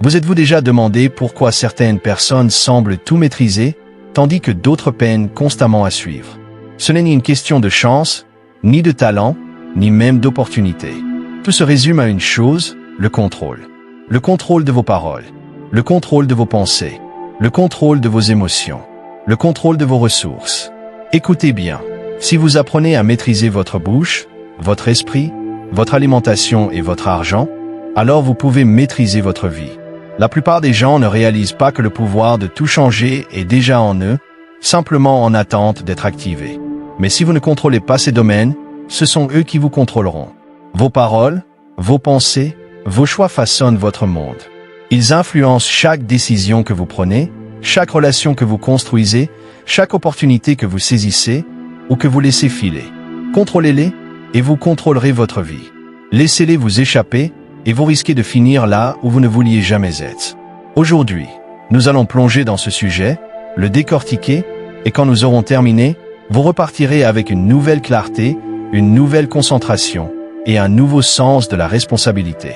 Vous êtes-vous déjà demandé pourquoi certaines personnes semblent tout maîtriser, tandis que d'autres peinent constamment à suivre? Ce n'est ni une question de chance, ni de talent, ni même d'opportunité. Tout se résume à une chose, le contrôle. Le contrôle de vos paroles, le contrôle de vos pensées, le contrôle de vos émotions, le contrôle de vos ressources. Écoutez bien, si vous apprenez à maîtriser votre bouche, votre esprit, votre alimentation et votre argent, alors vous pouvez maîtriser votre vie. La plupart des gens ne réalisent pas que le pouvoir de tout changer est déjà en eux, simplement en attente d'être activé. Mais si vous ne contrôlez pas ces domaines, ce sont eux qui vous contrôleront. Vos paroles, vos pensées, vos choix façonnent votre monde. Ils influencent chaque décision que vous prenez, chaque relation que vous construisez, chaque opportunité que vous saisissez ou que vous laissez filer. Contrôlez-les et vous contrôlerez votre vie. Laissez-les vous échapper et vous risquez de finir là où vous ne vouliez jamais être. Aujourd'hui, nous allons plonger dans ce sujet, le décortiquer, et quand nous aurons terminé, vous repartirez avec une nouvelle clarté, une nouvelle concentration et un nouveau sens de la responsabilité.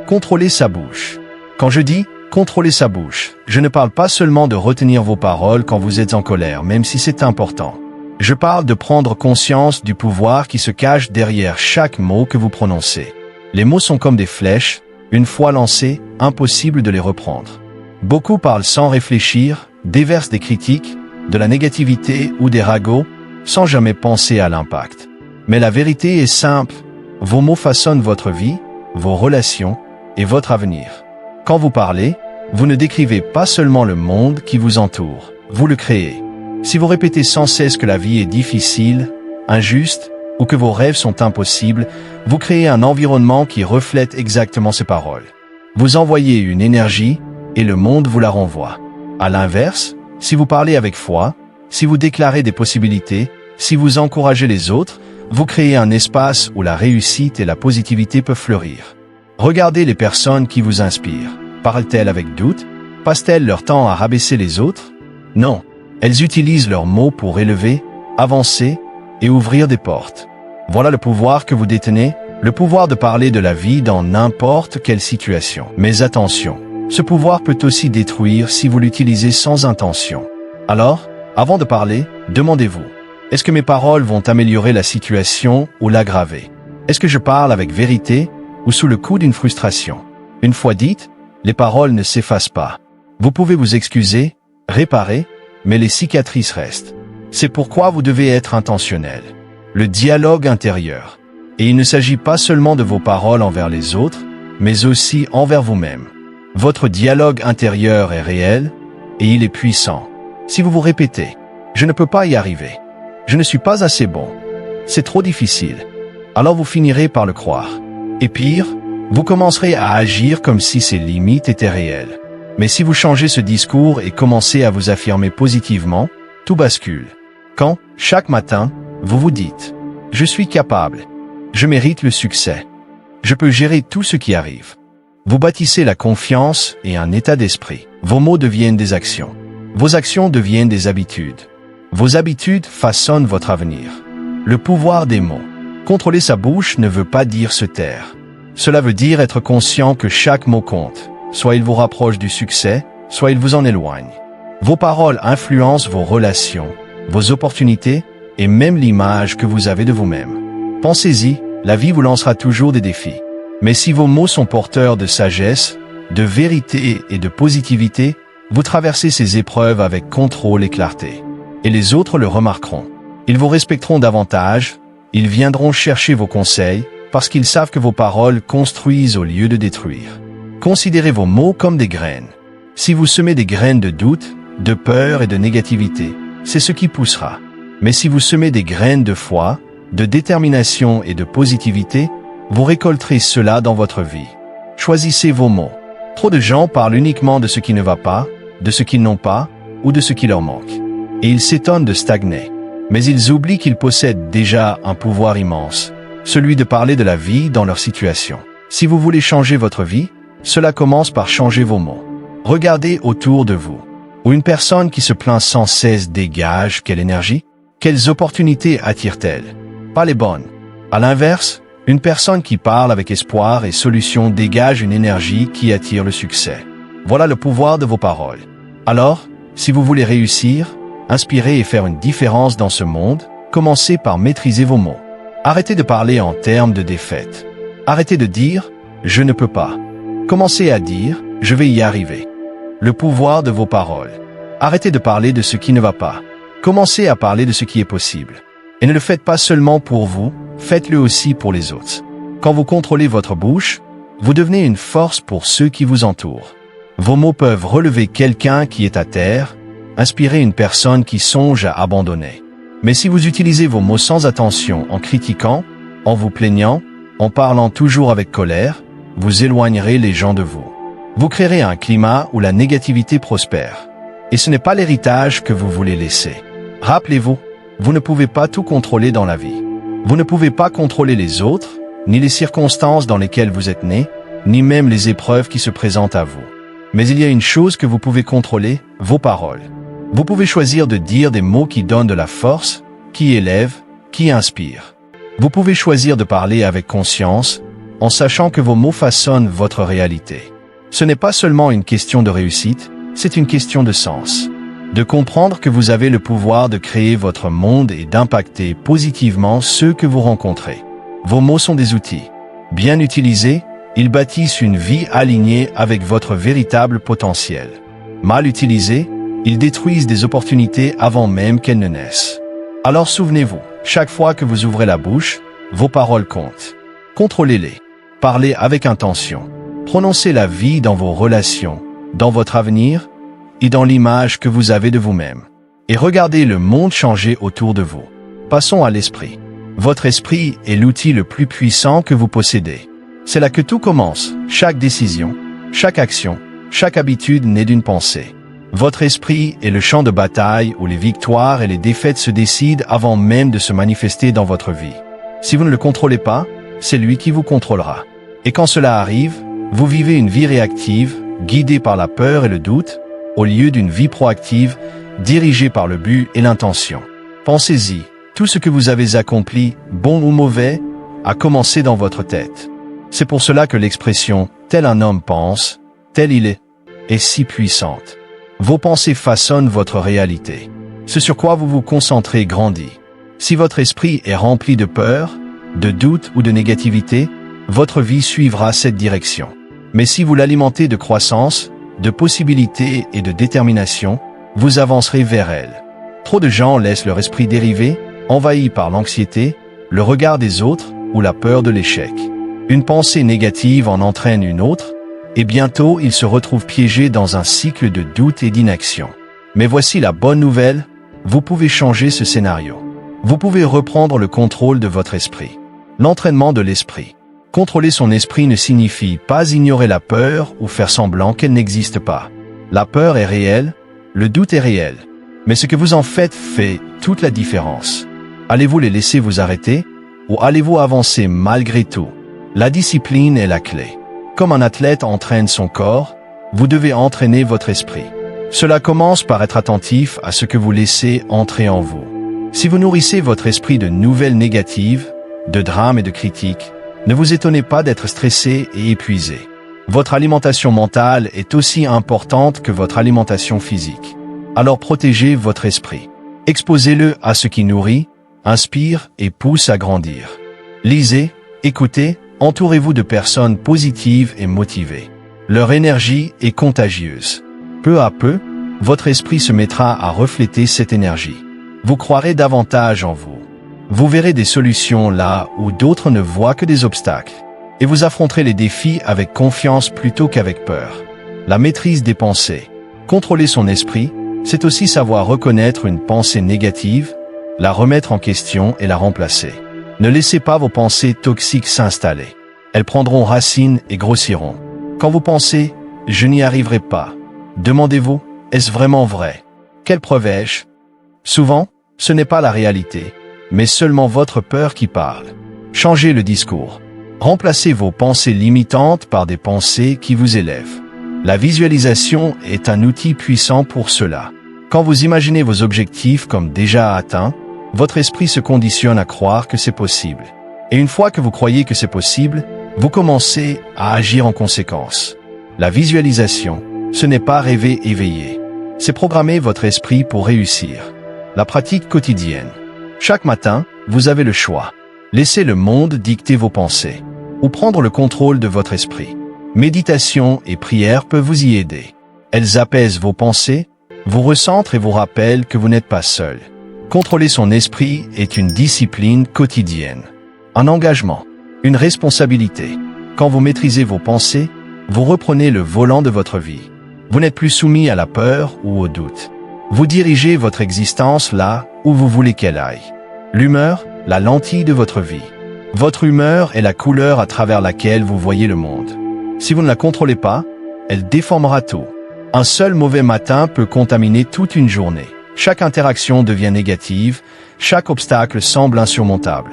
Contrôler sa bouche. Quand je dis « contrôler sa bouche », je ne parle pas seulement de retenir vos paroles quand vous êtes en colère, même si c'est important. Je parle de prendre conscience du pouvoir qui se cache derrière chaque mot que vous prononcez. Les mots sont comme des flèches, une fois lancés, impossible de les reprendre. Beaucoup parlent sans réfléchir, déversent des critiques, de la négativité ou des ragots, sans jamais penser à l'impact. Mais la vérité est simple, vos mots façonnent votre vie, vos relations et votre avenir. Quand vous parlez, vous ne décrivez pas seulement le monde qui vous entoure, vous le créez. Si vous répétez sans cesse que la vie est difficile, injuste, ou que vos rêves sont impossibles, vous créez un environnement qui reflète exactement ces paroles. Vous envoyez une énergie, et le monde vous la renvoie. À l'inverse, si vous parlez avec foi, si vous déclarez des possibilités, si vous encouragez les autres, vous créez un espace où la réussite et la positivité peuvent fleurir. Regardez les personnes qui vous inspirent. Parlent-elles avec doute? Passent-elles leur temps à rabaisser les autres? Non. Elles utilisent leurs mots pour élever, avancer et ouvrir des portes. Voilà le pouvoir que vous détenez, le pouvoir de parler de la vie dans n'importe quelle situation. Mais attention, ce pouvoir peut aussi détruire si vous l'utilisez sans intention. Alors, avant de parler, demandez-vous, est-ce que mes paroles vont améliorer la situation ou l'aggraver? Est-ce que je parle avec vérité ou sous le coup d'une frustration? Une fois dites, les paroles ne s'effacent pas. Vous pouvez vous excuser, réparer, mais les cicatrices restent. C'est pourquoi vous devez être intentionnel. Le dialogue intérieur. Et il ne s'agit pas seulement de vos paroles envers les autres, mais aussi envers vous-même. Votre dialogue intérieur est réel et il est puissant. Si vous vous répétez « Je ne peux pas y arriver. Je ne suis pas assez bon. C'est trop difficile. » Alors vous finirez par le croire. Et pire, vous commencerez à agir comme si ces limites étaient réelles. Mais si vous changez ce discours et commencez à vous affirmer positivement, tout bascule. Quand, chaque matin, vous vous dites « Je suis capable. Je mérite le succès. Je peux gérer tout ce qui arrive. » Vous bâtissez la confiance et un état d'esprit. Vos mots deviennent des actions. Vos actions deviennent des habitudes. Vos habitudes façonnent votre avenir. Le pouvoir des mots. Contrôler sa bouche ne veut pas dire se taire. Cela veut dire être conscient que chaque mot compte. Soit il vous rapproche du succès, soit il vous en éloigne. Vos paroles influencent vos relations, vos opportunités et même l'image que vous avez de vous-même. Pensez-y, la vie vous lancera toujours des défis. Mais si vos mots sont porteurs de sagesse, de vérité et de positivité, vous traversez ces épreuves avec contrôle et clarté. Et les autres le remarqueront. Ils vous respecteront davantage, ils viendront chercher vos conseils, parce qu'ils savent que vos paroles construisent au lieu de détruire. Considérez vos mots comme des graines. Si vous semez des graines de doute, de peur et de négativité, c'est ce qui poussera. Mais si vous semez des graines de foi, de détermination et de positivité, vous récolterez cela dans votre vie. Choisissez vos mots. Trop de gens parlent uniquement de ce qui ne va pas, de ce qu'ils n'ont pas, ou de ce qui leur manque. Et ils s'étonnent de stagner. Mais ils oublient qu'ils possèdent déjà un pouvoir immense, celui de parler de la vie dans leur situation. Si vous voulez changer votre vie, cela commence par changer vos mots. Regardez autour de vous. Où une personne qui se plaint sans cesse dégage quelle énergie? Quelles opportunités attire-t-elle? Pas les bonnes. À l'inverse, une personne qui parle avec espoir et solution dégage une énergie qui attire le succès. Voilà le pouvoir de vos paroles. Alors, si vous voulez réussir, inspirer et faire une différence dans ce monde, commencez par maîtriser vos mots. Arrêtez de parler en termes de défaite. Arrêtez de dire « je ne peux pas ». Commencez à dire « je vais y arriver ». Le pouvoir de vos paroles. Arrêtez de parler de ce qui ne va pas. Commencez à parler de ce qui est possible. Et ne le faites pas seulement pour vous, faites-le aussi pour les autres. Quand vous contrôlez votre bouche, vous devenez une force pour ceux qui vous entourent. Vos mots peuvent relever quelqu'un qui est à terre, inspirer une personne qui songe à abandonner. Mais si vous utilisez vos mots sans attention, en critiquant, en vous plaignant, en parlant toujours avec colère, vous éloignerez les gens de vous. Vous créerez un climat où la négativité prospère. Et ce n'est pas l'héritage que vous voulez laisser. Rappelez-vous, vous ne pouvez pas tout contrôler dans la vie. Vous ne pouvez pas contrôler les autres, ni les circonstances dans lesquelles vous êtes né, ni même les épreuves qui se présentent à vous. Mais il y a une chose que vous pouvez contrôler, vos paroles. Vous pouvez choisir de dire des mots qui donnent de la force, qui élèvent, qui inspirent. Vous pouvez choisir de parler avec conscience, en sachant que vos mots façonnent votre réalité. Ce n'est pas seulement une question de réussite, c'est une question de sens. De comprendre que vous avez le pouvoir de créer votre monde et d'impacter positivement ceux que vous rencontrez. Vos mots sont des outils. Bien utilisés, ils bâtissent une vie alignée avec votre véritable potentiel. Mal utilisés, ils détruisent des opportunités avant même qu'elles ne naissent. Alors souvenez-vous, chaque fois que vous ouvrez la bouche, vos paroles comptent. Contrôlez-les. Parlez avec intention. Prononcez la vie dans vos relations, dans votre avenir et dans l'image que vous avez de vous-même. Et regardez le monde changer autour de vous. Passons à l'esprit. Votre esprit est l'outil le plus puissant que vous possédez. C'est là que tout commence. Chaque décision, chaque action, chaque habitude naît d'une pensée. Votre esprit est le champ de bataille où les victoires et les défaites se décident avant même de se manifester dans votre vie. Si vous ne le contrôlez pas, c'est lui qui vous contrôlera. Et quand cela arrive, vous vivez une vie réactive, guidée par la peur et le doute, au lieu d'une vie proactive, dirigée par le but et l'intention. Pensez-y, tout ce que vous avez accompli, bon ou mauvais, a commencé dans votre tête. C'est pour cela que l'expression « tel un homme pense, tel il est si puissante. Vos pensées façonnent votre réalité. Ce sur quoi vous vous concentrez grandit. Si votre esprit est rempli de peur, de doute ou de négativité, votre vie suivra cette direction. Mais si vous l'alimentez de croissance, de possibilités et de détermination, vous avancerez vers elle. Trop de gens laissent leur esprit dériver, envahi par l'anxiété, le regard des autres ou la peur de l'échec. Une pensée négative en entraîne une autre, et bientôt ils se retrouvent piégés dans un cycle de doute et d'inaction. Mais voici la bonne nouvelle, vous pouvez changer ce scénario. Vous pouvez reprendre le contrôle de votre esprit. L'entraînement de l'esprit. Contrôler son esprit ne signifie pas ignorer la peur ou faire semblant qu'elle n'existe pas. La peur est réelle, le doute est réel. Mais ce que vous en faites fait toute la différence. Allez-vous les laisser vous arrêter ou allez-vous avancer malgré tout? La discipline est la clé. Comme un athlète entraîne son corps, vous devez entraîner votre esprit. Cela commence par être attentif à ce que vous laissez entrer en vous. Si vous nourrissez votre esprit de nouvelles négatives, de drames et de critiques, ne vous étonnez pas d'être stressé et épuisé. Votre alimentation mentale est aussi importante que votre alimentation physique. Alors protégez votre esprit. Exposez-le à ce qui nourrit, inspire et pousse à grandir. Lisez, écoutez, entourez-vous de personnes positives et motivées. Leur énergie est contagieuse. Peu à peu, votre esprit se mettra à refléter cette énergie. Vous croirez davantage en vous. Vous verrez des solutions là où d'autres ne voient que des obstacles. Et vous affronterez les défis avec confiance plutôt qu'avec peur. La maîtrise des pensées. Contrôler son esprit, c'est aussi savoir reconnaître une pensée négative, la remettre en question et la remplacer. Ne laissez pas vos pensées toxiques s'installer. Elles prendront racine et grossiront. Quand vous pensez « je n'y arriverai pas », demandez-vous « est-ce vraiment vrai ? Quelle preuve ai-je » Souvent, ce n'est pas la réalité, mais seulement votre peur qui parle. Changez le discours. Remplacez vos pensées limitantes par des pensées qui vous élèvent. La visualisation est un outil puissant pour cela. Quand vous imaginez vos objectifs comme déjà atteints, votre esprit se conditionne à croire que c'est possible. Et une fois que vous croyez que c'est possible, vous commencez à agir en conséquence. La visualisation, Ce n'est pas rêver éveillé. C'est programmer votre esprit pour réussir. La pratique quotidienne. Chaque matin, vous avez le choix. Laissez le monde dicter vos pensées. Ou prendre le contrôle de votre esprit. Méditation et prière peuvent vous y aider. Elles apaisent vos pensées, vous recentrent et vous rappellent que vous n'êtes pas seul. Contrôler son esprit est une discipline quotidienne. Un engagement, une responsabilité. Quand vous maîtrisez vos pensées, vous reprenez le volant de votre vie. Vous n'êtes plus soumis à la peur ou au doute. Vous dirigez votre existence là où vous voulez qu'elle aille. L'humeur, la lentille de votre vie. Votre humeur est la couleur à travers laquelle vous voyez le monde. Si vous ne la contrôlez pas, elle déformera tout. Un seul mauvais matin peut contaminer toute une journée. Chaque interaction devient négative, chaque obstacle semble insurmontable.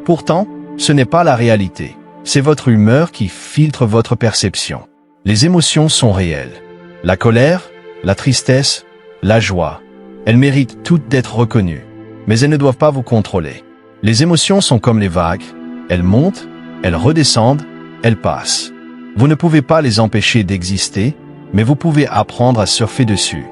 Pourtant, ce n'est pas la réalité. C'est votre humeur qui filtre votre perception. Les émotions sont réelles. La colère, la tristesse, la joie. Elles méritent toutes d'être reconnues. Mais elles ne doivent pas vous contrôler. Les émotions sont comme les vagues. Elles montent, elles redescendent, elles passent. Vous ne pouvez pas les empêcher d'exister, mais vous pouvez apprendre à surfer dessus.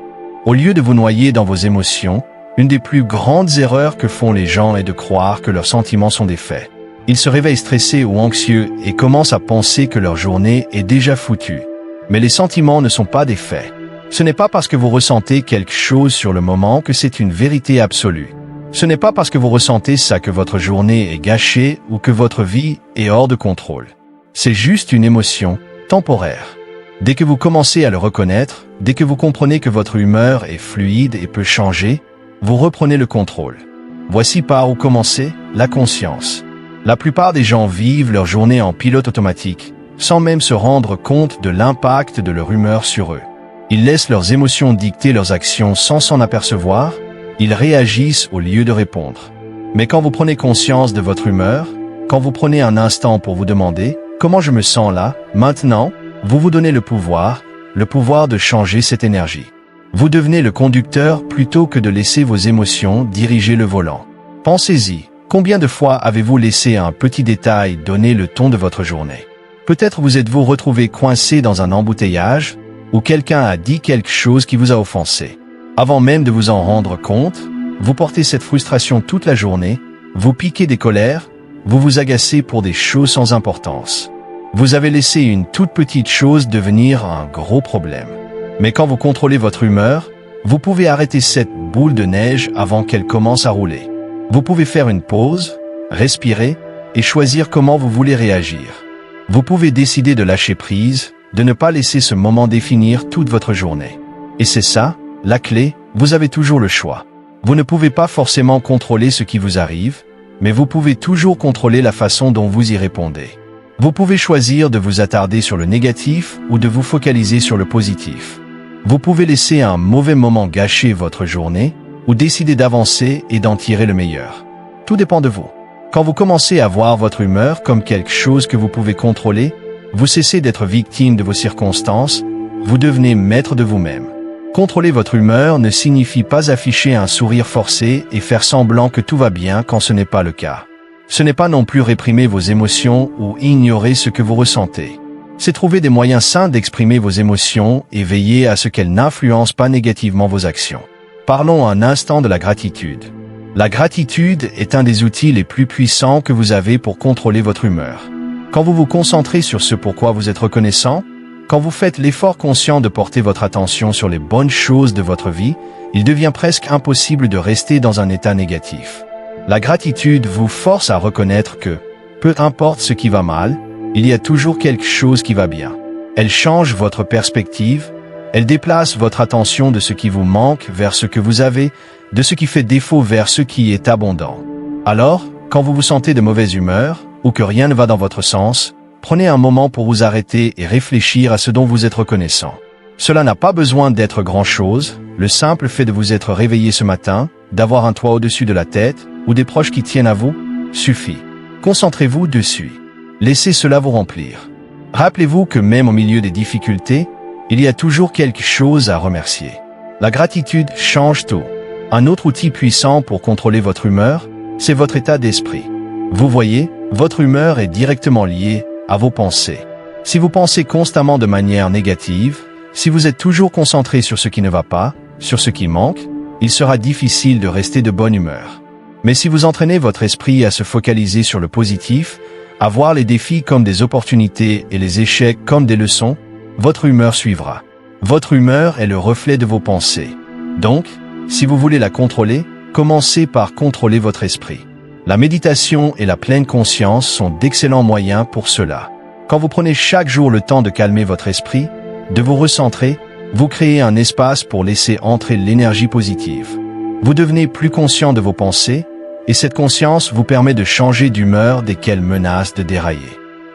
Au lieu de vous noyer dans vos émotions, une des plus grandes erreurs que font les gens est de croire que leurs sentiments sont des faits. Ils se réveillent stressés ou anxieux et commencent à penser que leur journée est déjà foutue. Mais les sentiments ne sont pas des faits. Ce n'est pas parce que vous ressentez quelque chose sur le moment que c'est une vérité absolue. Ce n'est pas parce que vous ressentez ça que votre journée est gâchée ou que votre vie est hors de contrôle. C'est juste une émotion temporaire. Dès que vous commencez à le reconnaître, dès que vous comprenez que votre humeur est fluide et peut changer, vous reprenez le contrôle. Voici par où commencer, la conscience. La plupart des gens vivent leur journée en pilote automatique, sans même se rendre compte de l'impact de leur humeur sur eux. Ils laissent leurs émotions dicter leurs actions sans s'en apercevoir, ils réagissent au lieu de répondre. Mais quand vous prenez conscience de votre humeur, quand vous prenez un instant pour vous demander « Comment je me sens là, maintenant ?» vous vous donnez le pouvoir de changer cette énergie. Vous devenez le conducteur plutôt que de laisser vos émotions diriger le volant. Pensez-y, combien de fois avez-vous laissé un petit détail donner le ton de votre journée? Peut-être vous êtes-vous retrouvé coincé dans un embouteillage ou quelqu'un a dit quelque chose qui vous a offensé. Avant même de vous en rendre compte, vous portez cette frustration toute la journée, vous piquez des colères, vous vous agacez pour des choses sans importance. Vous avez laissé une toute petite chose devenir un gros problème. Mais quand vous contrôlez votre humeur, vous pouvez arrêter cette boule de neige avant qu'elle commence à rouler. Vous pouvez faire une pause, respirer et choisir comment vous voulez réagir. Vous pouvez décider de lâcher prise, de ne pas laisser ce moment définir toute votre journée. Et c'est ça, la clé, vous avez toujours le choix. Vous ne pouvez pas forcément contrôler ce qui vous arrive, mais vous pouvez toujours contrôler la façon dont vous y répondez. Vous pouvez choisir de vous attarder sur le négatif ou de vous focaliser sur le positif. Vous pouvez laisser un mauvais moment gâcher votre journée ou décider d'avancer et d'en tirer le meilleur. Tout dépend de vous. Quand vous commencez à voir votre humeur comme quelque chose que vous pouvez contrôler, vous cessez d'être victime de vos circonstances, vous devenez maître de vous-même. Contrôler votre humeur ne signifie pas afficher un sourire forcé et faire semblant que tout va bien quand ce n'est pas le cas. Ce n'est pas non plus réprimer vos émotions ou ignorer ce que vous ressentez. C'est trouver des moyens sains d'exprimer vos émotions et veiller à ce qu'elles n'influencent pas négativement vos actions. Parlons un instant de la gratitude. La gratitude est un des outils les plus puissants que vous avez pour contrôler votre humeur. Quand vous vous concentrez sur ce pourquoi vous êtes reconnaissant, quand vous faites l'effort conscient de porter votre attention sur les bonnes choses de votre vie, il devient presque impossible de rester dans un état négatif. La gratitude vous force à reconnaître que, peu importe ce qui va mal, il y a toujours quelque chose qui va bien. Elle change votre perspective, elle déplace votre attention de ce qui vous manque vers ce que vous avez, de ce qui fait défaut vers ce qui est abondant. Alors, quand vous vous sentez de mauvaise humeur, ou que rien ne va dans votre sens, prenez un moment pour vous arrêter et réfléchir à ce dont vous êtes reconnaissant. Cela n'a pas besoin d'être grand-chose, le simple fait de vous être réveillé ce matin, d'avoir un toit au-dessus de la tête, ou des proches qui tiennent à vous, suffit. Concentrez-vous dessus. Laissez cela vous remplir. Rappelez-vous que même au milieu des difficultés, il y a toujours quelque chose à remercier. La gratitude change tout. Un autre outil puissant pour contrôler votre humeur, c'est votre état d'esprit. Vous voyez, votre humeur est directement liée à vos pensées. Si vous pensez constamment de manière négative, Si vous êtes toujours concentré sur ce qui ne va pas, sur ce qui manque, il sera difficile de rester de bonne humeur. Mais si vous entraînez votre esprit à se focaliser sur le positif, à voir les défis comme des opportunités et les échecs comme des leçons, votre humeur suivra. Votre humeur est le reflet de vos pensées. Donc, si vous voulez la contrôler, commencez par contrôler votre esprit. La méditation et la pleine conscience sont d'excellents moyens pour cela. Quand vous prenez chaque jour le temps de calmer votre esprit, de vous recentrer, vous créez un espace pour laisser entrer l'énergie positive. Vous devenez plus conscient de vos pensées, et cette conscience vous permet de changer d'humeur dès qu'elle menace de dérailler.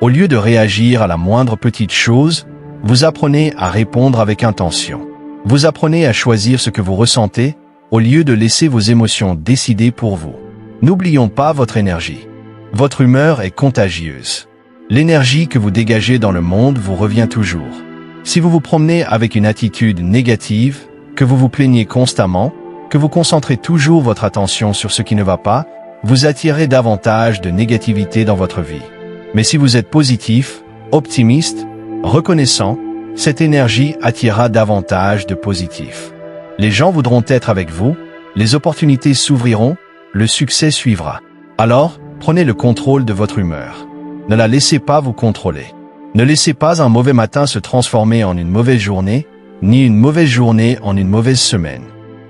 Au lieu de réagir à la moindre petite chose, vous apprenez à répondre avec intention. Vous apprenez à choisir ce que vous ressentez, au lieu de laisser vos émotions décider pour vous. N'oublions pas votre énergie. Votre humeur est contagieuse. L'énergie que vous dégagez dans le monde vous revient toujours. Si vous vous promenez avec une attitude négative, que vous vous plaignez constamment, que vous concentrez toujours votre attention sur ce qui ne va pas, vous attirez davantage de négativité dans votre vie. Mais si vous êtes positif, optimiste, reconnaissant, cette énergie attirera davantage de positif. Les gens voudront être avec vous, les opportunités s'ouvriront, le succès suivra. Alors, prenez le contrôle de votre humeur. Ne la laissez pas vous contrôler. Ne laissez pas un mauvais matin se transformer en une mauvaise journée, ni une mauvaise journée en une mauvaise semaine.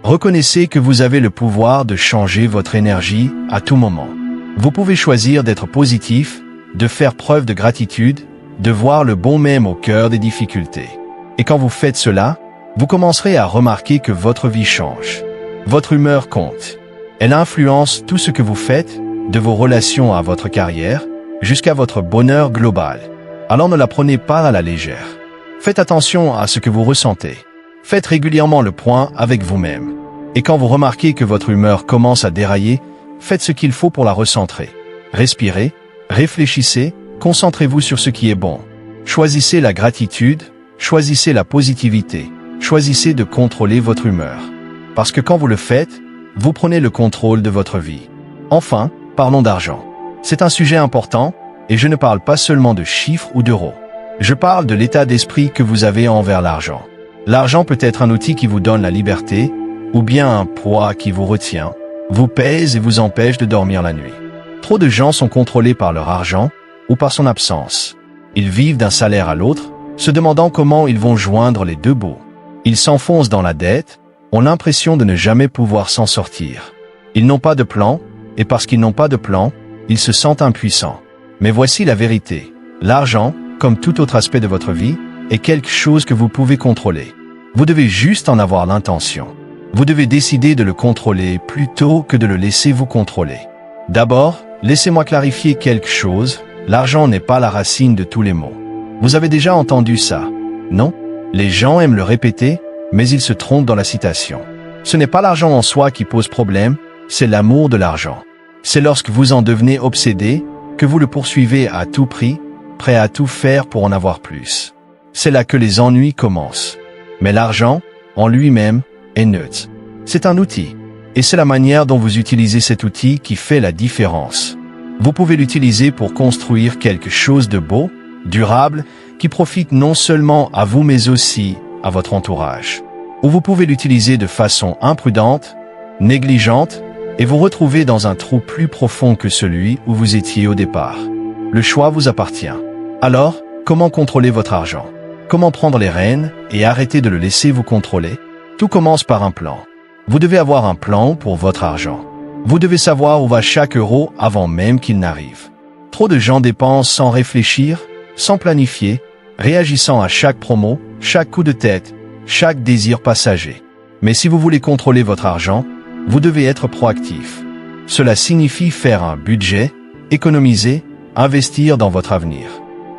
Reconnaissez que vous avez le pouvoir de changer votre énergie à tout moment. Vous pouvez choisir d'être positif, de faire preuve de gratitude, de voir le bon même au cœur des difficultés. Et quand vous faites cela, vous commencerez à remarquer que votre vie change. Votre humeur compte. Elle influence tout ce que vous faites, de vos relations à votre carrière, jusqu'à votre bonheur global. Alors ne la prenez pas à la légère. Faites attention à ce que vous ressentez. Faites régulièrement le point avec vous-même. Et quand vous remarquez que votre humeur commence à dérailler, faites ce qu'il faut pour la recentrer. Respirez, réfléchissez, concentrez-vous sur ce qui est bon. Choisissez la gratitude, choisissez la positivité, choisissez de contrôler votre humeur. Parce que quand vous le faites, vous prenez le contrôle de votre vie. Enfin, parlons d'argent. C'est un sujet important, et je ne parle pas seulement de chiffres ou d'euros. Je parle de l'état d'esprit que vous avez envers l'argent. L'argent peut être un outil qui vous donne la liberté, ou bien un poids qui vous retient, vous pèse et vous empêche de dormir la nuit. Trop de gens sont contrôlés par leur argent, ou par son absence. Ils vivent d'un salaire à l'autre, se demandant comment ils vont joindre les deux bouts. Ils s'enfoncent dans la dette, ont l'impression de ne jamais pouvoir s'en sortir. Ils n'ont pas de plan, et parce qu'ils n'ont pas de plan, ils se sentent impuissants. Mais voici la vérité. L'argent, comme tout autre aspect de votre vie, est quelque chose que vous pouvez contrôler. Vous devez juste en avoir l'intention. Vous devez décider de le contrôler plutôt que de le laisser vous contrôler. D'abord, laissez-moi clarifier quelque chose. L'argent n'est pas la racine de tous les maux. Vous avez déjà entendu ça, non? Les gens aiment le répéter, mais ils se trompent dans la citation. Ce n'est pas l'argent en soi qui pose problème, c'est l'amour de l'argent. C'est lorsque vous en devenez obsédé, que vous le poursuivez à tout prix, prêt à tout faire pour en avoir plus. C'est là que les ennuis commencent. Mais l'argent, en lui-même, est neutre. C'est un outil. Et c'est la manière dont vous utilisez cet outil qui fait la différence. Vous pouvez l'utiliser pour construire quelque chose de beau, durable, qui profite non seulement à vous mais aussi à votre entourage. Ou vous pouvez l'utiliser de façon imprudente, négligente, et vous retrouver dans un trou plus profond que celui où vous étiez au départ. Le choix vous appartient. Alors, comment contrôler votre argent? Comment prendre les rênes et arrêter de le laisser vous contrôler? Tout commence par un plan. Vous devez avoir un plan pour votre argent. Vous devez savoir où va chaque euro avant même qu'il n'arrive. Trop de gens dépensent sans réfléchir, sans planifier, réagissant à chaque promo, chaque coup de tête, chaque désir passager. Mais si vous voulez contrôler votre argent, vous devez être proactif. Cela signifie faire un budget, économiser, investir dans votre avenir.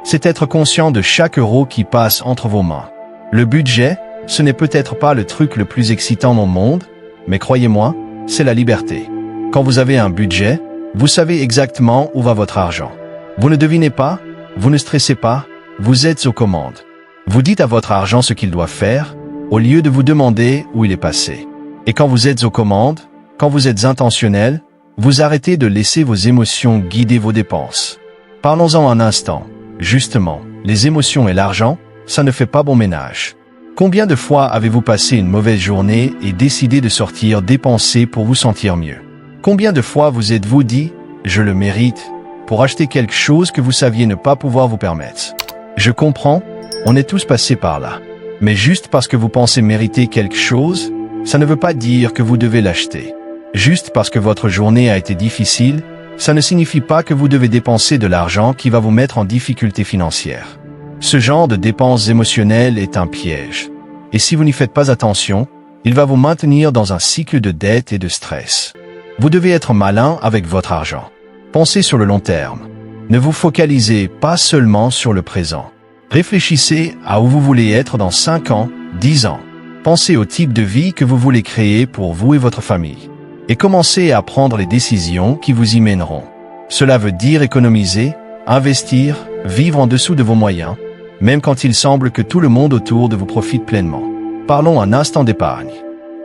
C'est être conscient de chaque euro qui passe entre vos mains. Le budget, ce n'est peut-être pas le truc le plus excitant au monde, mais croyez-moi, c'est la liberté. Quand vous avez un budget, vous savez exactement où va votre argent. Vous ne devinez pas, vous ne stressez pas, vous êtes aux commandes. Vous dites à votre argent ce qu'il doit faire, au lieu de vous demander où il est passé. Et quand vous êtes aux commandes, quand vous êtes intentionnel, vous arrêtez de laisser vos émotions guider vos dépenses. Parlons-en un instant. Justement, les émotions et l'argent, ça ne fait pas bon ménage. Combien de fois avez-vous passé une mauvaise journée et décidé de sortir dépenser pour vous sentir mieux? Combien de fois vous êtes-vous dit « je le mérite » pour acheter quelque chose que vous saviez ne pas pouvoir vous permettre? Je comprends, on est tous passés par là. Mais juste parce que vous pensez mériter quelque chose, ça ne veut pas dire que vous devez l'acheter. Juste parce que votre journée a été difficile, ça ne signifie pas que vous devez dépenser de l'argent qui va vous mettre en difficulté financière. Ce genre de dépenses émotionnelles est un piège. Et si vous n'y faites pas attention, il va vous maintenir dans un cycle de dette et de stress. Vous devez être malin avec votre argent. Pensez sur le long terme. Ne vous focalisez pas seulement sur le présent. Réfléchissez à où vous voulez être dans 5 ans, 10 ans. Pensez au type de vie que vous voulez créer pour vous et votre famille. Et commencez à prendre les décisions qui vous y mèneront. Cela veut dire économiser, investir, vivre en dessous de vos moyens, même quand il semble que tout le monde autour de vous profite pleinement. Parlons un instant d'épargne.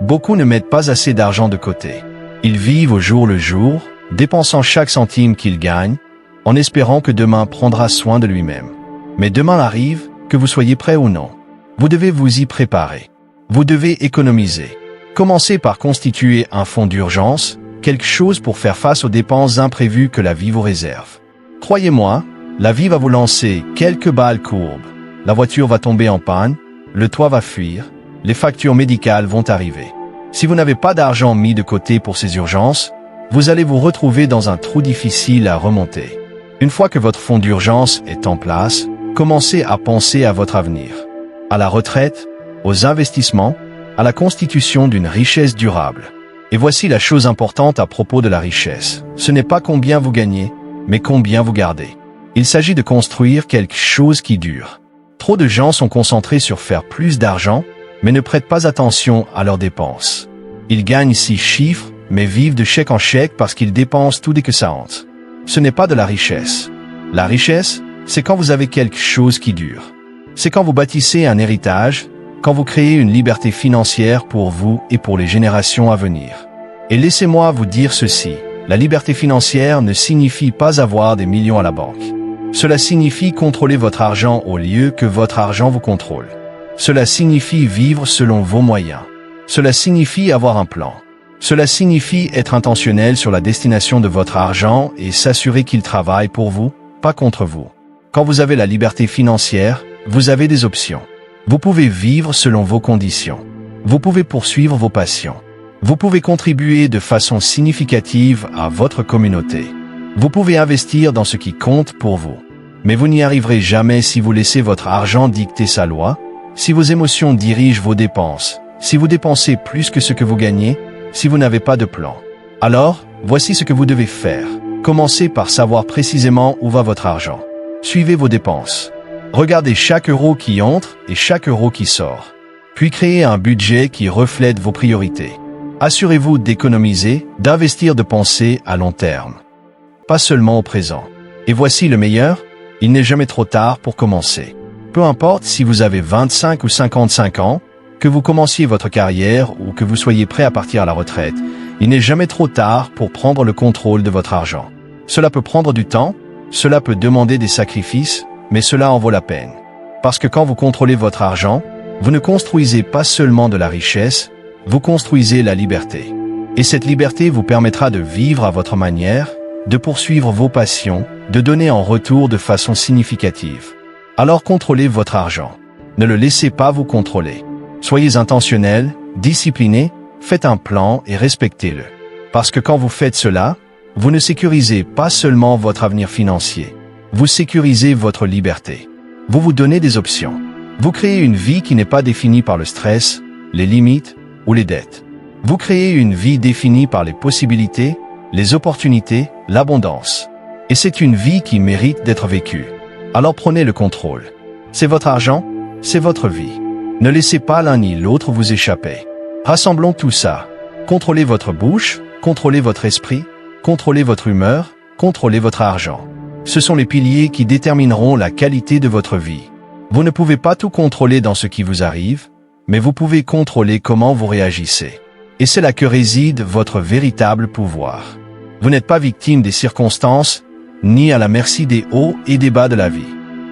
Beaucoup ne mettent pas assez d'argent de côté. Ils vivent au jour le jour, dépensant chaque centime qu'ils gagnent, en espérant que demain prendra soin de lui-même. Mais demain arrive, que vous soyez prêt ou non. Vous devez vous y préparer. Vous devez économiser. Commencez par constituer un fonds d'urgence, quelque chose pour faire face aux dépenses imprévues que la vie vous réserve. Croyez-moi, la vie va vous lancer quelques balles courbes. La voiture va tomber en panne, le toit va fuir, les factures médicales vont arriver. Si vous n'avez pas d'argent mis de côté pour ces urgences, vous allez vous retrouver dans un trou difficile à remonter. Une fois que votre fonds d'urgence est en place, commencez à penser à votre avenir, à la retraite, aux investissements, à la constitution d'une richesse durable. Et voici la chose importante à propos de la richesse. Ce n'est pas combien vous gagnez, mais combien vous gardez. Il s'agit de construire quelque chose qui dure. Trop de gens sont concentrés sur faire plus d'argent, mais ne prêtent pas attention à leurs dépenses. Ils gagnent 6 chiffres, mais vivent de chèque en chèque parce qu'ils dépensent tout dès que ça entre. Ce n'est pas de la richesse. La richesse, c'est quand vous avez quelque chose qui dure. C'est quand vous bâtissez un héritage, quand vous créez une liberté financière pour vous et pour les générations à venir. Et laissez-moi vous dire ceci, la liberté financière ne signifie pas avoir des millions à la banque. Cela signifie contrôler votre argent au lieu que votre argent vous contrôle. Cela signifie vivre selon vos moyens. Cela signifie avoir un plan. Cela signifie être intentionnel sur la destination de votre argent et s'assurer qu'il travaille pour vous, pas contre vous. Quand vous avez la liberté financière, vous avez des options. Vous pouvez vivre selon vos conditions. Vous pouvez poursuivre vos passions. Vous pouvez contribuer de façon significative à votre communauté. Vous pouvez investir dans ce qui compte pour vous. Mais vous n'y arriverez jamais si vous laissez votre argent dicter sa loi, si vos émotions dirigent vos dépenses, si vous dépensez plus que ce que vous gagnez, si vous n'avez pas de plan. Alors, voici ce que vous devez faire. Commencez par savoir précisément où va votre argent. Suivez vos dépenses. Regardez chaque euro qui entre et chaque euro qui sort. Puis créez un budget qui reflète vos priorités. Assurez-vous d'économiser, d'investir, de penser à long terme. Pas seulement au présent. Et voici le meilleur, il n'est jamais trop tard pour commencer. Peu importe si vous avez 25 ou 55 ans, que vous commenciez votre carrière ou que vous soyez prêt à partir à la retraite, il n'est jamais trop tard pour prendre le contrôle de votre argent. Cela peut prendre du temps, cela peut demander des sacrifices, mais cela en vaut la peine. Parce que quand vous contrôlez votre argent, vous ne construisez pas seulement de la richesse, vous construisez la liberté. Et cette liberté vous permettra de vivre à votre manière, de poursuivre vos passions, de donner en retour de façon significative. Alors contrôlez votre argent. Ne le laissez pas vous contrôler. Soyez intentionnel, discipliné, faites un plan et respectez-le. Parce que quand vous faites cela, vous ne sécurisez pas seulement votre avenir financier. Vous sécurisez votre liberté. Vous vous donnez des options. Vous créez une vie qui n'est pas définie par le stress, les limites ou les dettes. Vous créez une vie définie par les possibilités, les opportunités, l'abondance. Et c'est une vie qui mérite d'être vécue. Alors prenez le contrôle. C'est votre argent, c'est votre vie. Ne laissez pas l'un ni l'autre vous échapper. Rassemblons tout ça. Contrôlez votre bouche, contrôlez votre esprit, contrôlez votre humeur, contrôlez votre argent. Ce sont les piliers qui détermineront la qualité de votre vie. Vous ne pouvez pas tout contrôler dans ce qui vous arrive, mais vous pouvez contrôler comment vous réagissez. Et c'est là que réside votre véritable pouvoir. Vous n'êtes pas victime des circonstances, ni à la merci des hauts et des bas de la vie.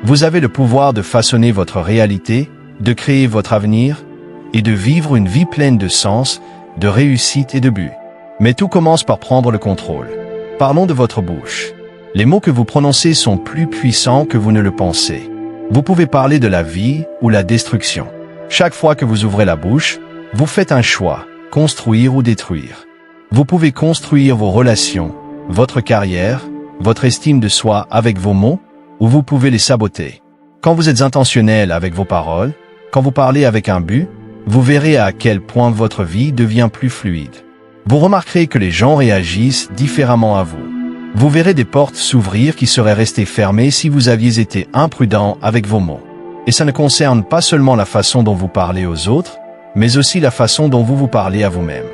Vous avez le pouvoir de façonner votre réalité, de créer votre avenir et de vivre une vie pleine de sens, de réussite et de but. Mais tout commence par prendre le contrôle. Parlons de votre bouche. Les mots que vous prononcez sont plus puissants que vous ne le pensez. Vous pouvez parler de la vie ou la destruction. Chaque fois que vous ouvrez la bouche, vous faites un choix, construire ou détruire. Vous pouvez construire vos relations, votre carrière, votre estime de soi avec vos mots, ou vous pouvez les saboter. Quand vous êtes intentionnel avec vos paroles, quand vous parlez avec un but, vous verrez à quel point votre vie devient plus fluide. Vous remarquerez que les gens réagissent différemment à vous. Vous verrez des portes s'ouvrir qui seraient restées fermées si vous aviez été imprudent avec vos mots. Et ça ne concerne pas seulement la façon dont vous parlez aux autres, mais aussi la façon dont vous vous parlez à vous-même.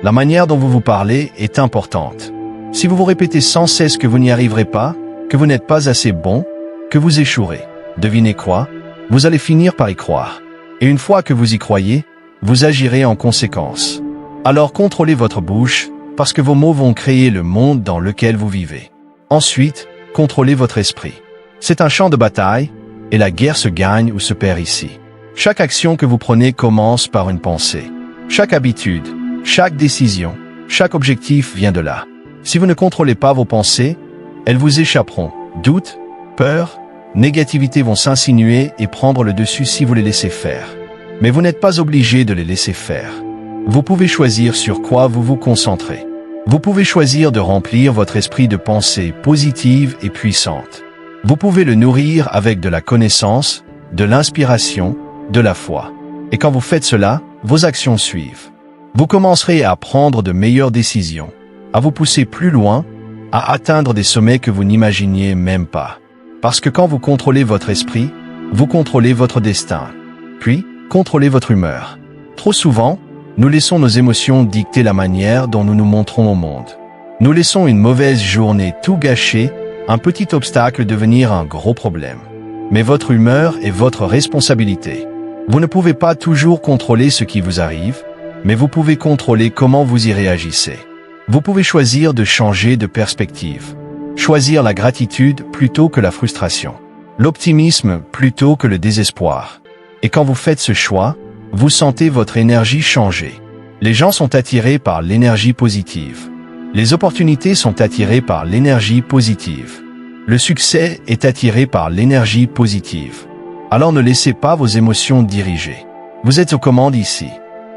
La manière dont vous vous parlez est importante. Si vous vous répétez sans cesse que vous n'y arriverez pas, que vous n'êtes pas assez bon, que vous échouerez, devinez quoi? Vous allez finir par y croire. Et une fois que vous y croyez, vous agirez en conséquence. Alors contrôlez votre bouche, parce que vos mots vont créer le monde dans lequel vous vivez. Ensuite, contrôlez votre esprit. C'est un champ de bataille, et la guerre se gagne ou se perd ici. Chaque action que vous prenez commence par une pensée. Chaque habitude, chaque décision, chaque objectif vient de là. Si vous ne contrôlez pas vos pensées, elles vous échapperont. Doute, peur, négativité vont s'insinuer et prendre le dessus si vous les laissez faire. Mais vous n'êtes pas obligé de les laisser faire. Vous pouvez choisir sur quoi vous vous concentrez. Vous pouvez choisir de remplir votre esprit de pensées positives et puissantes. Vous pouvez le nourrir avec de la connaissance, de l'inspiration, de la foi. Et quand vous faites cela, vos actions suivent. Vous commencerez à prendre de meilleures décisions, à vous pousser plus loin, à atteindre des sommets que vous n'imaginiez même pas. Parce que quand vous contrôlez votre esprit, vous contrôlez votre destin. Puis, contrôlez votre humeur. Trop souvent, nous laissons nos émotions dicter la manière dont nous nous montrons au monde. Nous laissons une mauvaise journée tout gâcher, un petit obstacle devenir un gros problème. Mais votre humeur est votre responsabilité. Vous ne pouvez pas toujours contrôler ce qui vous arrive, mais vous pouvez contrôler comment vous y réagissez. Vous pouvez choisir de changer de perspective. Choisir la gratitude plutôt que la frustration. L'optimisme plutôt que le désespoir. Et quand vous faites ce choix, vous sentez votre énergie changer. Les gens sont attirés par l'énergie positive. Les opportunités sont attirées par l'énergie positive. Le succès est attiré par l'énergie positive. Alors ne laissez pas vos émotions diriger. Vous êtes aux commandes ici.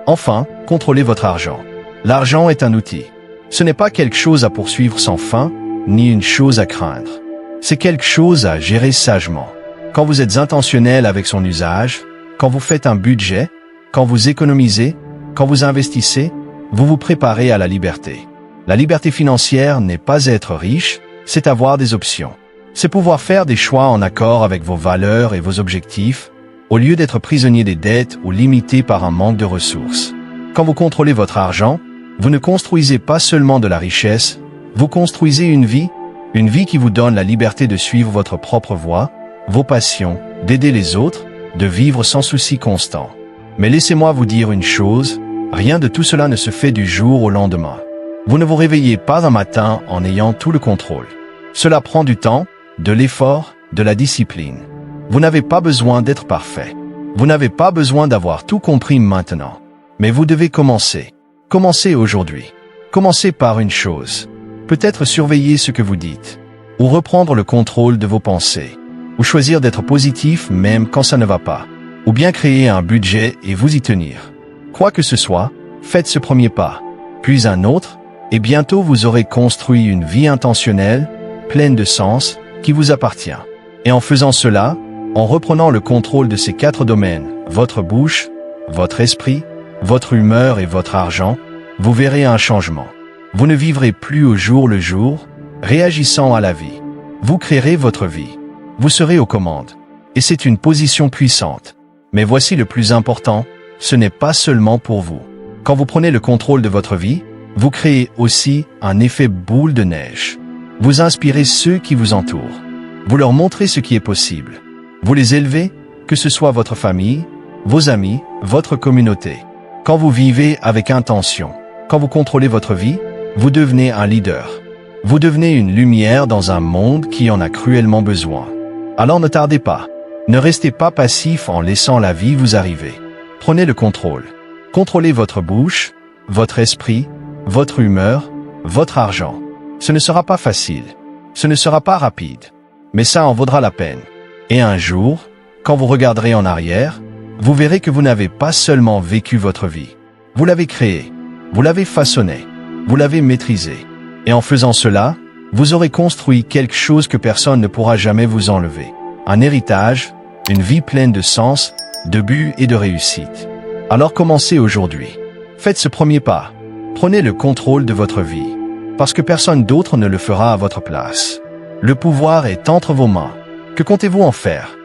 Enfin, contrôlez votre argent. L'argent est un outil. Ce n'est pas quelque chose à poursuivre sans fin, ni une chose à craindre. C'est quelque chose à gérer sagement. Quand vous êtes intentionnel avec son usage, quand vous faites un budget, quand vous économisez, quand vous investissez, vous vous préparez à la liberté. La liberté financière n'est pas être riche, c'est avoir des options. C'est pouvoir faire des choix en accord avec vos valeurs et vos objectifs, au lieu d'être prisonnier des dettes ou limité par un manque de ressources. Quand vous contrôlez votre argent, vous ne construisez pas seulement de la richesse, vous construisez une vie qui vous donne la liberté de suivre votre propre voie, vos passions, d'aider les autres, de vivre sans souci constant. Mais laissez-moi vous dire une chose, rien de tout cela ne se fait du jour au lendemain. Vous ne vous réveillez pas un matin en ayant tout le contrôle. Cela prend du temps, de l'effort, de la discipline. Vous n'avez pas besoin d'être parfait. Vous n'avez pas besoin d'avoir tout compris maintenant. Mais vous devez commencer. Commencez aujourd'hui. Commencez par une chose. Peut-être surveiller ce que vous dites. Ou reprendre le contrôle de vos pensées. Ou choisir d'être positif même quand ça ne va pas. Ou bien créer un budget et vous y tenir. Quoi que ce soit, faites ce premier pas, puis un autre, et bientôt vous aurez construit une vie intentionnelle, pleine de sens, qui vous appartient. Et en faisant cela, en reprenant le contrôle de ces 4 domaines, votre bouche, votre esprit, votre humeur et votre argent, vous verrez un changement. Vous ne vivrez plus au jour le jour, réagissant à la vie. Vous créerez votre vie. Vous serez aux commandes. Et c'est une position puissante. Mais voici le plus important, ce n'est pas seulement pour vous. Quand vous prenez le contrôle de votre vie, vous créez aussi un effet boule de neige. Vous inspirez ceux qui vous entourent. Vous leur montrez ce qui est possible. Vous les élevez, que ce soit votre famille, vos amis, votre communauté. Quand vous vivez avec intention, quand vous contrôlez votre vie, vous devenez un leader. Vous devenez une lumière dans un monde qui en a cruellement besoin. Alors ne tardez pas. Ne restez pas passif en laissant la vie vous arriver. Prenez le contrôle. Contrôlez votre bouche, votre esprit, votre humeur, votre argent. Ce ne sera pas facile. Ce ne sera pas rapide. Mais ça en vaudra la peine. Et un jour, quand vous regarderez en arrière, vous verrez que vous n'avez pas seulement vécu votre vie. Vous l'avez créée. Vous l'avez façonnée. Vous l'avez maîtrisée. Et en faisant cela, vous aurez construit quelque chose que personne ne pourra jamais vous enlever. Un héritage, une vie pleine de sens, de but et de réussite. Alors commencez aujourd'hui. Faites ce premier pas. Prenez le contrôle de votre vie. Parce que personne d'autre ne le fera à votre place. Le pouvoir est entre vos mains. Que comptez-vous en faire?